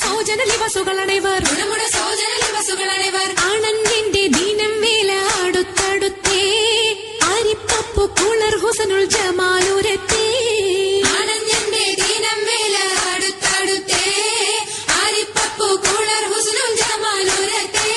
സോജന ലിവസുകളണൈവർ ആണന്റെ ദീനം വേല അടുത്തടുത്തേ അരിപ്പപ്പു കുളർ ഹുസനുൽ ജമാലുരത്തേ ആണന്റെ ദീനം വേല അടുത്തടുത്തേ അരിപ്പപ്പു കുളർ ഹുസനുൽ ജമാലുരത്തേ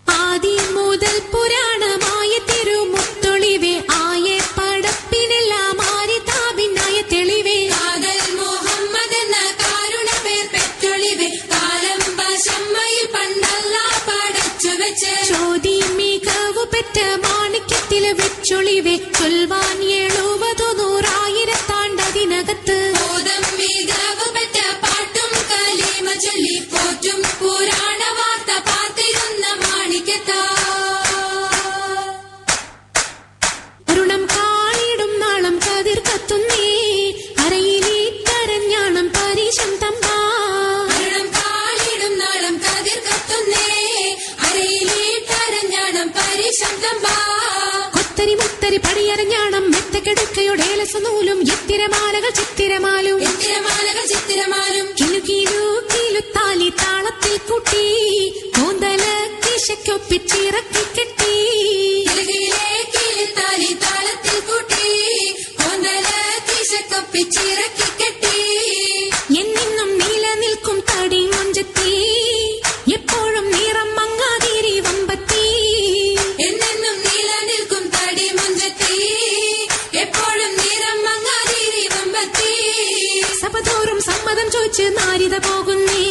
ആദി മുതൽ പുരാണമായ തിരുമുത്തൊളിവേ ആയെ പടപ്പിനെല്ലാം ആരി താപിനായ തെളിവേ കാതൽ മുഹമ്മദ് എന്ന കാരുണ പേർ പെറ്റൊളിവേ കാലം പശമ്മയിൽ പണ്ടല്ല പടച്ചു വെച്ച് ചോതി മികവു പെറ്റ മാണിക്യത്തില് വെച്ചൊളിവേ ചൊൽവാൻ 70-100,000 ബോധം മികവ് പെറ്റ പാട്ടും കലീമ ചൊല്ലി പോറ്റും പുരാണ വാർത്ത പാത്തിരുന്ന മാണിക്യത്താ അരുണം കാളിടും നാളം കതിർ കത്തുന്നേ അരയിലേ കരഞ്ഞാണം പരീശം തമ്പാ അരുണം കാളിടും നാളം കതിർ കത്തുന്നേ അരയിലേ കരഞ്ഞാണം പരീശം തമ്പാ കൊത്തരി മുത്തരി പടിയരഞ്ഞാണം മെത്തക്കെടുക്കയുടേലസനൂലും എത്തിരമാലകൾ ചിത്തിരമാലും കിലുകിലുത്താലി താളത്തിൽ കൂട്ടി കൂന്തല കിശയ്ക്കൊപ്പിച്ചിറക്കി കെട്ടി താളത്തിൽ കൂട്ടി കൊന്തല കിശക്കൊപ്പിച്ചിറക്കി കെട്ടി എന്നും നിലനിൽക്കും തടി മൊഞ്ചത്തി എപ്പോഴും നിറം മങ്ങാതിരി വമ്പത്തി എന്നെന്നും നിലനിൽക്കും തടി മുഞ്ചത്തി എപ്പോഴും നിറം മങ്ങാതിരി വമ്പത്തി സഭതോറും സമ്മതം ചോദിച്ച് നാരിത പോകുന്നേ